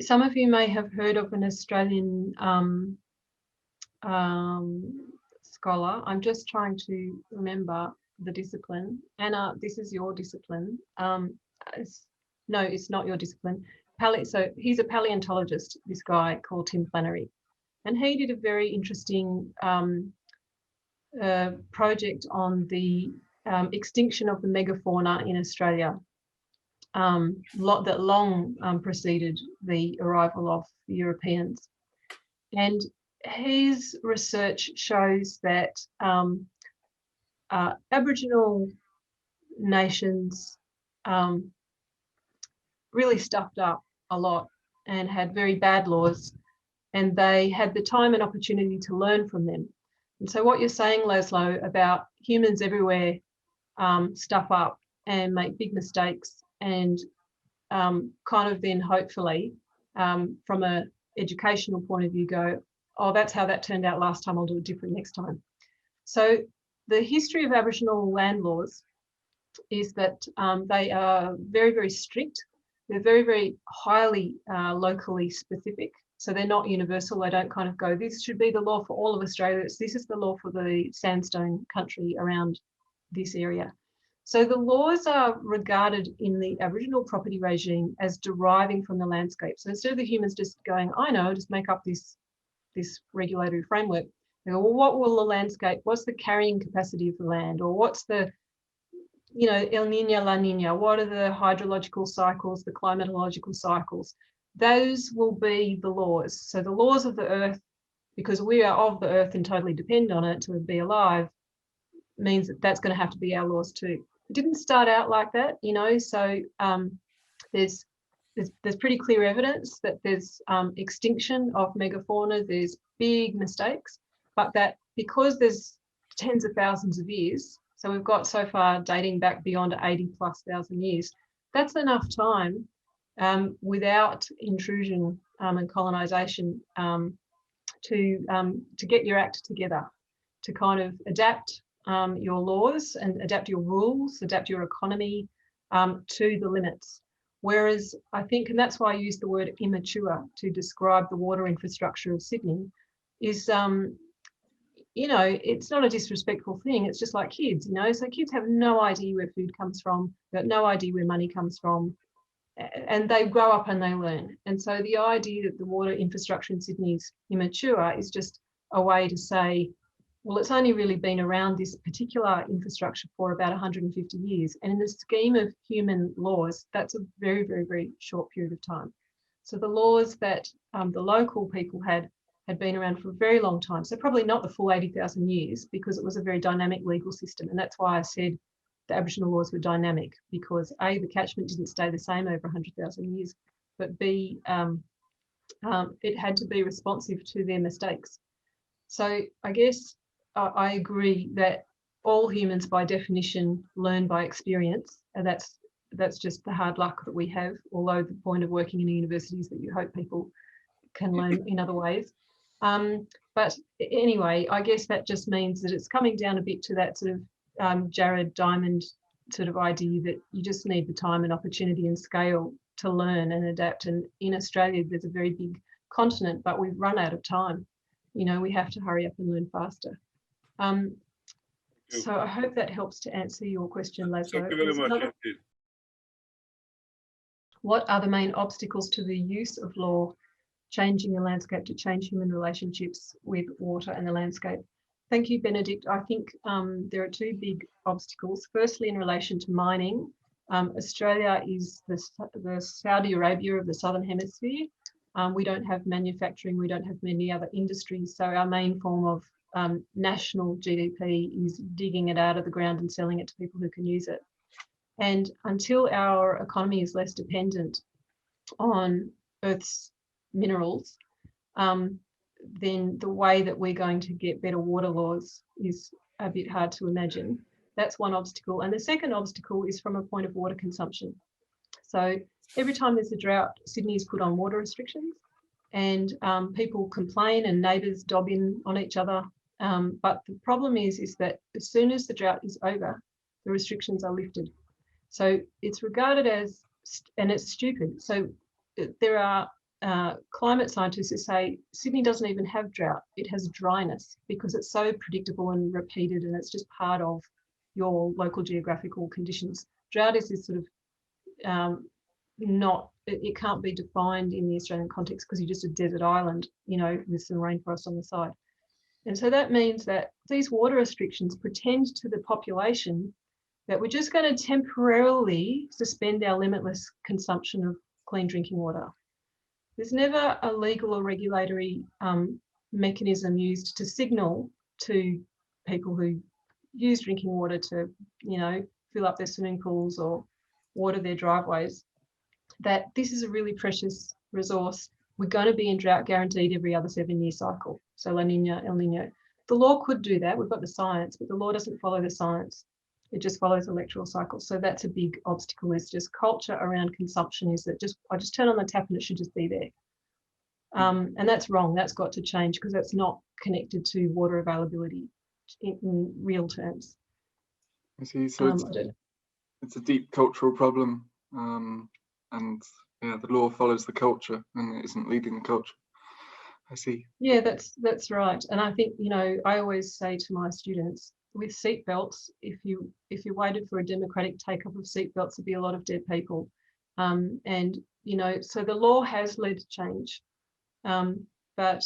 Speaker 2: some of you may have heard of an Australian scholar. I'm just trying to remember the discipline. Anna, this is your discipline. No, it's not your discipline. So he's a paleontologist, this guy called Tim Flannery. And he did a very interesting project on the extinction of the megafauna in Australia that long preceded the arrival of the Europeans. And his research shows that Aboriginal nations really stuffed up a lot and had very bad laws, and they had the time and opportunity to learn from them. And so what you're saying, Laszlo, about humans everywhere stuff up and make big mistakes and kind of then hopefully from an educational point of view go, oh, that's how that turned out last time, I'll do it different next time. So the history of Aboriginal land laws is that they are very, very strict. They're very, very highly locally specific. So they're not universal. They don't kind of go, this should be the law for all of Australia. This is the law for the sandstone country around this area. So the laws are regarded in the Aboriginal property regime as deriving from the landscape. So instead of the humans just going, I know, just make up this regulatory framework, they go, well, what will the landscape, what's the carrying capacity of the land? Or what's the, you know, El Nino, La Nina, what are the hydrological cycles, the climatological cycles? Those will be the laws. So the laws of the earth, because we are of the earth and totally depend on it to be alive, means that that's going to have to be our laws too. It didn't start out like that, you know, so there's pretty clear evidence that there's extinction of megafauna, there's big mistakes, but that because there's tens of thousands of years, so we've got so far dating back beyond 80,000+ years, that's enough time without intrusion and colonisation to get your act together, to kind of adapt your laws and adapt your rules, adapt your economy to the limits. Whereas I think, and that's why I use the word immature to describe the water infrastructure of Sydney, is, you know, it's not a disrespectful thing. It's just like kids, you know, so kids have no idea where food comes from, they've no idea where money comes from, and they grow up and they learn. And so the idea that the water infrastructure in Sydney is immature is just a way to say, well, it's only really been around this particular infrastructure for about 150 years. And in the scheme of human laws, that's a very, very, very short period of time. So the laws that the local people had been around for a very long time. So probably not the full 80,000 years, because it was a very dynamic legal system. And that's why I said the Aboriginal laws were dynamic, because A, the catchment didn't stay the same over 100,000 years, but B, it had to be responsive to their mistakes. So I guess I agree that all humans by definition learn by experience, and that's just the hard luck that we have, although the point of working in a university is that you hope people can learn in other ways. But anyway, I guess that just means that it's coming down a bit to that sort of Jared Diamond sort of idea that you just need the time and opportunity and scale to learn and adapt. And in Australia, there's a very big continent, but we've run out of time. You know, we have to hurry up and learn faster. So I hope that helps to answer your question, Laszlo.
Speaker 1: Thank you very much.
Speaker 2: What are the main obstacles to the use of law changing the landscape to change human relationships with water and the landscape? Thank you, Benedict. I think there are two big obstacles. Firstly, in relation to mining, Australia is the Saudi Arabia of the Southern Hemisphere. We don't have manufacturing, we don't have many other industries. So our main form of national GDP is digging it out of the ground and selling it to people who can use it. And until our economy is less dependent on Earth's minerals, then the way that we're going to get better water laws is a bit hard to imagine. That's one obstacle. And the second obstacle is from a point of water consumption. So every time there's a drought, Sydney is put on water restrictions, and people complain and neighbours dob in on each other. But the problem is that as soon as the drought is over, the restrictions are lifted. So it's regarded as, and it's stupid. So there are climate scientists who say Sydney doesn't even have drought, it has dryness, because it's so predictable and repeated, and it's just part of your local geographical conditions. Drought is this sort of it can't be defined in the Australian context because you're just a desert island, you know, with some rainforest on the side. And so that means that these water restrictions pretend to the population that we're just going to temporarily suspend our limitless consumption of clean drinking water. There's never a legal or regulatory mechanism used to signal to people who use drinking water to, you know, fill up their swimming pools or water their driveways, that this is a really precious resource. We're going to be in drought guaranteed every other 7-year cycle. So La Nina, El Nino. The law could do that. We've got the science, but the law doesn't follow the science. It just follows electoral cycles. So that's a big obstacle, is just culture around consumption, is that I just turn on the tap and it should just be there. And that's wrong. That's got to change, because that's not connected to water availability in real terms.
Speaker 6: I see. So it's a deep cultural problem, and yeah, the law follows the culture and it isn't leading the culture. I see.
Speaker 2: Yeah, that's right. And I think, you know, I always say to my students, with seatbelts, if you waited for a democratic take-up of seatbelts, there'd be a lot of dead people. And, you know, so the law has led to change, but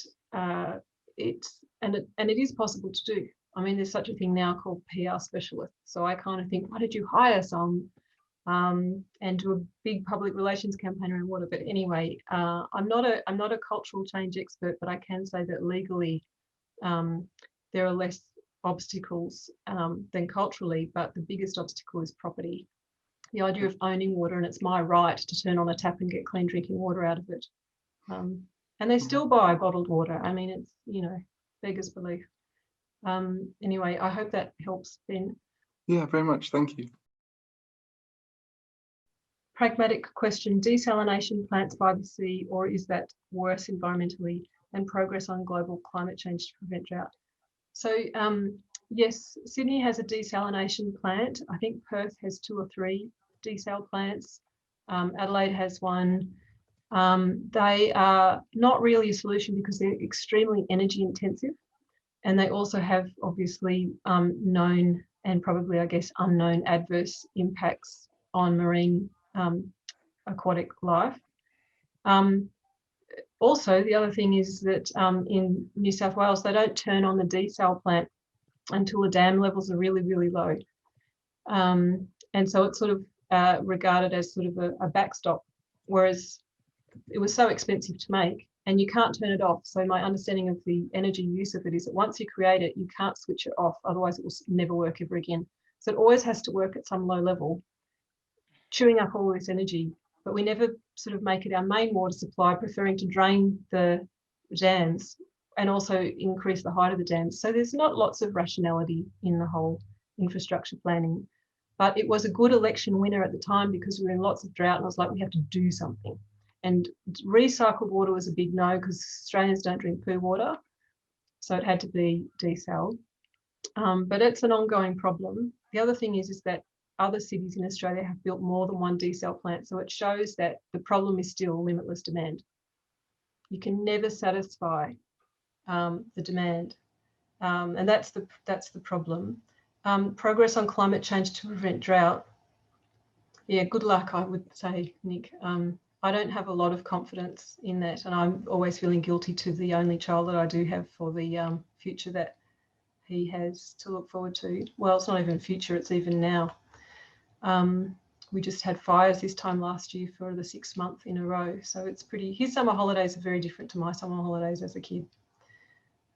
Speaker 2: it is possible to do. I mean, there's such a thing now called PR specialists. So I kind of think, why did you hire some and do a big public relations campaign around water? But anyway, I'm not a cultural change expert, but I can say that legally there are less obstacles than culturally, but the biggest obstacle is property. The idea of owning water, and it's my right to turn on a tap and get clean drinking water out of it. And they still buy bottled water. I mean, it's, you know, beggars belief. Anyway, I hope that helps, Ben.
Speaker 6: Yeah, very much. Thank you.
Speaker 2: Pragmatic question, desalination plants by the sea, or is that worse environmentally than progress on global climate change to prevent drought? So yes, Sydney has a desalination plant. I think Perth has 2 or 3 desal plants. Adelaide has one. They are not really a solution because they're extremely energy intensive, and they also have obviously known and probably, I guess, unknown adverse impacts on marine aquatic life. Also, the other thing is that in New South Wales, they don't turn on the desal plant until the dam levels are really, really low. And so it's sort of regarded as sort of a backstop, whereas it was so expensive to make and you can't turn it off. So my understanding of the energy use of it is that once you create it, you can't switch it off, otherwise it will never work ever again. So it always has to work at some low level, chewing up all this energy, but we never sort of make it our main water supply, preferring to drain the dams and also increase the height of the dams. So there's not lots of rationality in the whole infrastructure planning, but it was a good election winner at the time because we were in lots of drought and I was like, we have to do something. And recycled water was a big no because Australians don't drink poo water. So it had to be desaled. But it's an ongoing problem. The other thing is that other cities in Australia have built more than one desal plant. So it shows that the problem is still limitless demand. You can never satisfy the demand. And that's the problem. Progress on climate change to prevent drought. Yeah, good luck, I would say, Nick. I don't have a lot of confidence in that, and I'm always feeling guilty to the only child that I do have for the future that he has to look forward to. Well, it's not even future, it's even now. We just had fires this time last year for the 6th month in a row, so it's pretty, his summer holidays are very different to my summer holidays as a kid.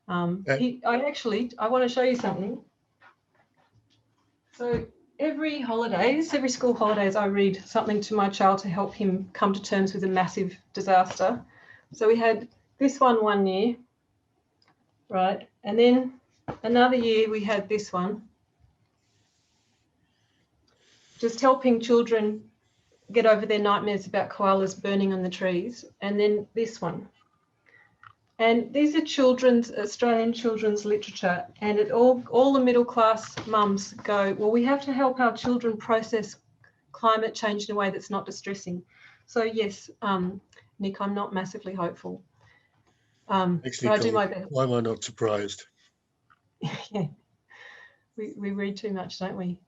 Speaker 2: I want to show you something. So every school holidays, I read something to my child to help him come to terms with a massive disaster. So we had this one year, right? And then another year we had this one. Just helping children get over their nightmares about koalas burning on the trees. And then this one. And these are Australian children's literature, and all the middle class mums go, well, we have to help our children process climate change in a way that's not distressing. So yes, Nick, I'm not massively hopeful.
Speaker 7: Thanks,
Speaker 2: but I do my best.
Speaker 7: Why am I not surprised?
Speaker 2: Yeah, we read too much, don't we?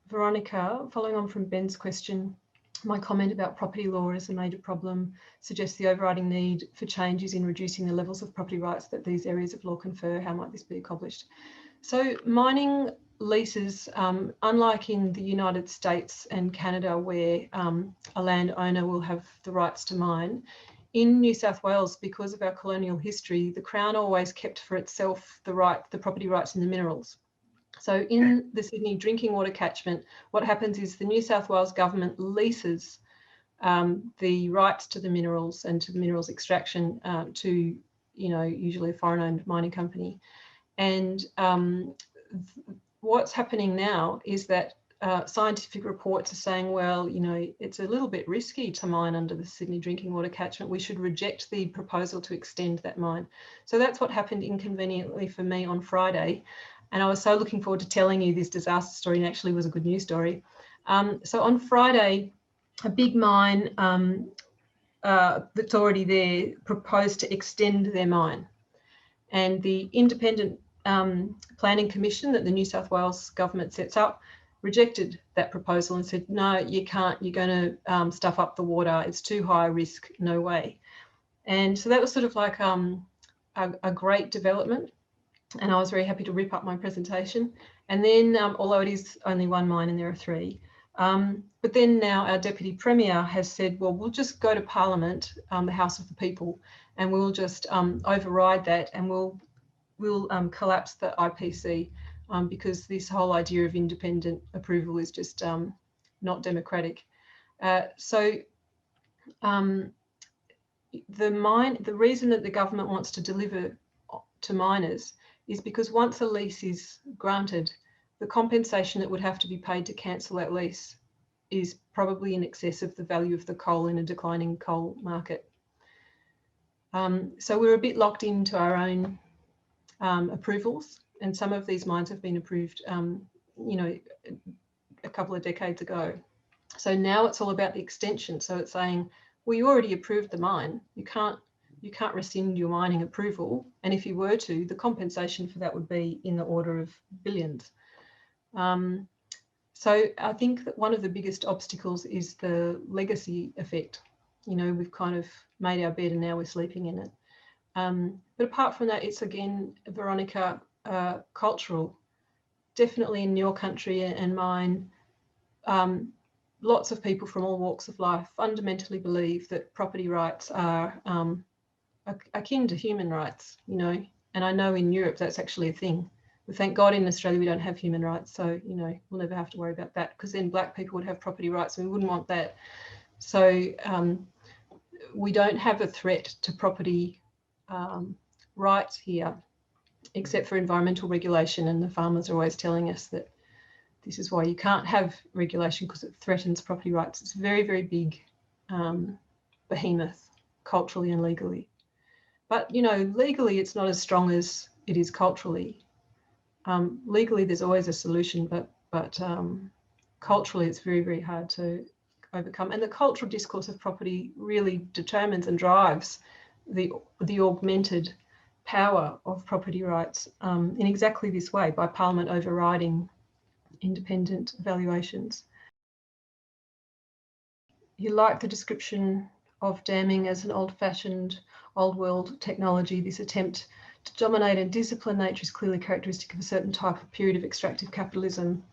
Speaker 2: Veronica, following on from Ben's question, my comment about property law as a major problem suggests the overriding need for changes in reducing the levels of property rights that these areas of law confer. How might this be accomplished? So mining leases, unlike in the United States and Canada, where a landowner will have the rights to mine, in New South Wales, because of our colonial history, the Crown always kept for itself the property rights in the minerals. So in the Sydney drinking water catchment, what happens is the New South Wales government leases the rights to the minerals and to the minerals extraction to, usually a foreign-owned mining company. And what's happening now is that scientific reports are saying, well, it's a little bit risky to mine under the Sydney drinking water catchment. We should reject the proposal to extend that mine. So that's what happened inconveniently for me on Friday. And I was so looking forward to telling you this disaster story, and actually was a good news story. So on Friday, a big mine that's already there proposed to extend their mine. And the independent planning commission that the New South Wales government sets up rejected that proposal and said, no, you can't, you're going to stuff up the water. It's too high risk, no way. And so that was sort of like a great development. And I was very happy to rip up my presentation. And then, although it is only one mine and there are 3, but then now our Deputy Premier has said, well, we'll just go to Parliament, the House of the People, and we'll just override that, and we'll collapse the IPC because this whole idea of independent approval is just not democratic. The reason that the government wants to deliver to miners is because once a lease is granted, the compensation that would have to be paid to cancel that lease is probably in excess of the value of the coal in a declining coal market. So we're a bit locked into our own approvals, and some of these mines have been approved, you know, a couple of decades ago. So now it's all about the extension. So it's saying, well, you already approved the mine. You can't rescind your mining approval. And if you were to, the compensation for that would be in the order of billions. So I think that one of the biggest obstacles is the legacy effect. You know, we've kind of made our bed and now we're sleeping in it. But apart from that, it's again, Veronica, cultural. Definitely in your country and mine, lots of people from all walks of life fundamentally believe that property rights are akin to human rights, you know, and I know in Europe that's actually a thing. But thank God in Australia we don't have human rights, so, you know, we'll never have to worry about that, because then black people would have property rights and we wouldn't want that. So we don't have a threat to property rights here, except for environmental regulation, and the farmers are always telling us that this is why you can't have regulation because it threatens property rights. It's a very, very big behemoth, culturally and legally. But, you know, legally it's not as strong as it is culturally. Legally there's always a solution, but culturally it's very, very hard to overcome. And the cultural discourse of property really determines and drives the augmented power of property rights in exactly this way, by Parliament overriding independent evaluations. You like the description of damming as an old-fashioned, old-world technology. This attempt to dominate and discipline nature is clearly characteristic of a certain type of period of extractive capitalism.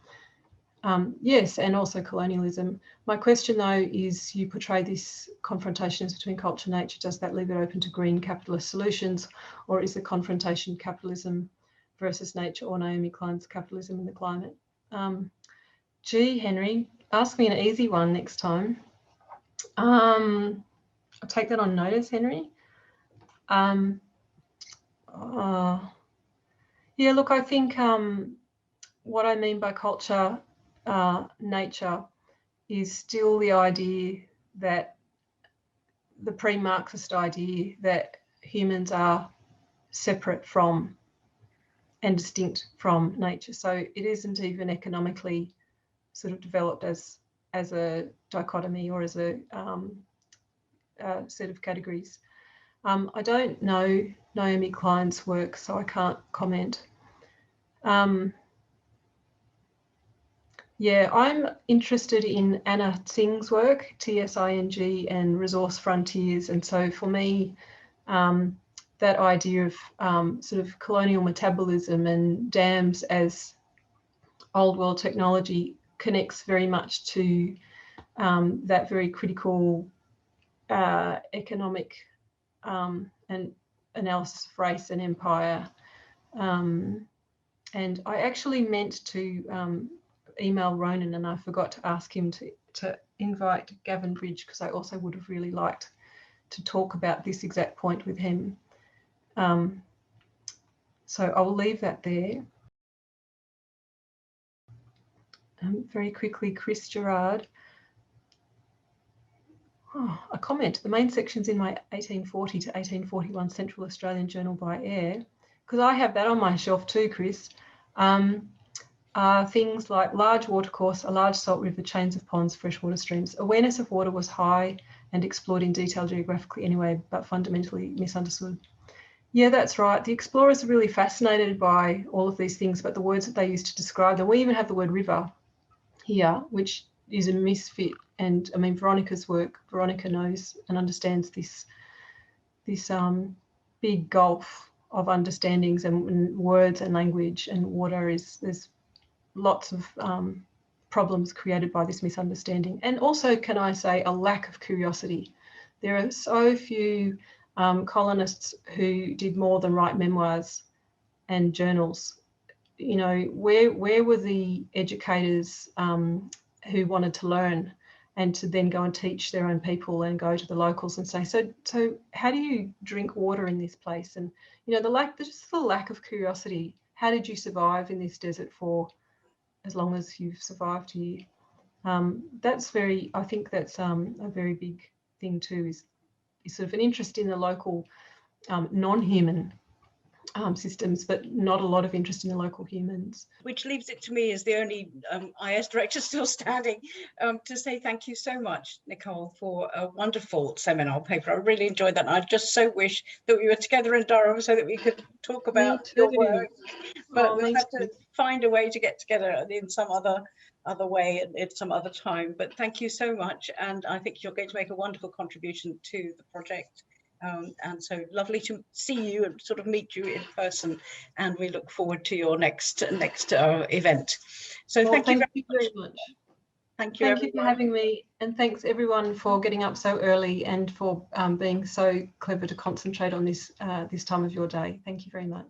Speaker 2: Yes, and also colonialism. My question, though, is you portray this confrontation as between culture and nature. Does that leave it open to green capitalist solutions, or is the confrontation capitalism versus nature, or Naomi Klein's capitalism and the climate? Gee, Henry, ask me an easy one next time. I'll take that on notice, Henry. Yeah, look, I think what I mean by culture, nature, is still the idea that the pre-Marxist idea that humans are separate from and distinct from nature. So it isn't even economically sort of developed as a dichotomy or as a set of categories. I don't know Naomi Klein's work, so I can't comment. Yeah, I'm interested in Anna Tsing's work, Tsing, and resource frontiers. And so for me, that idea of sort of colonial metabolism and dams as old world technology connects very much to that very critical economic and analysis of race and empire. And I actually meant to email Ronan, and I forgot to ask him to invite Gavin Bridge, because I also would have really liked to talk about this exact point with him. So I'll leave that there. Very quickly, Chris Gerard. Oh, a comment. The main sections in my 1840 to 1841 Central Australian Journal by Air, because I have that on my shelf too, Chris, are things like large watercourse, a large salt river, chains of ponds, freshwater streams. Awareness of water was high and explored in detail geographically anyway, but fundamentally misunderstood. Yeah, that's right. The explorers are really fascinated by all of these things, but the words that they use to describe them, we even have the word river here, which is a misfit. And I mean, Veronica's work, Veronica knows and understands this big gulf of understandings and words and language, and water is, there's lots of problems created by this misunderstanding. And also, can I say, a lack of curiosity. There are so few colonists who did more than write memoirs and journals. You know, where were the educators who wanted to learn and to then go and teach their own people and go to the locals and say, so how do you drink water in this place? And, you know, just the lack of curiosity. How did you survive in this desert for as long as you've survived here? I think that's a very big thing too, is sort of an interest in the local non-human systems, but not a lot of interest in the local humans.
Speaker 4: Which leaves it to me as the only IAS director still standing to say thank you so much, Nicole, for a wonderful seminar paper. I really enjoyed that. I just so wish that we were together in Durham so that we could talk about your work. But we'll have to find a way to get together in some other way at some other time. But thank you so much. And I think you're going to make a wonderful contribution to the project. And so lovely to see you and sort of meet you in person, and we look forward to your next event. So
Speaker 2: well,
Speaker 4: thank you
Speaker 2: very much.
Speaker 4: Thank you.
Speaker 2: Thank you for having me, and thanks everyone for getting up so early and for being so clever to concentrate on this this time of your day. Thank you very much.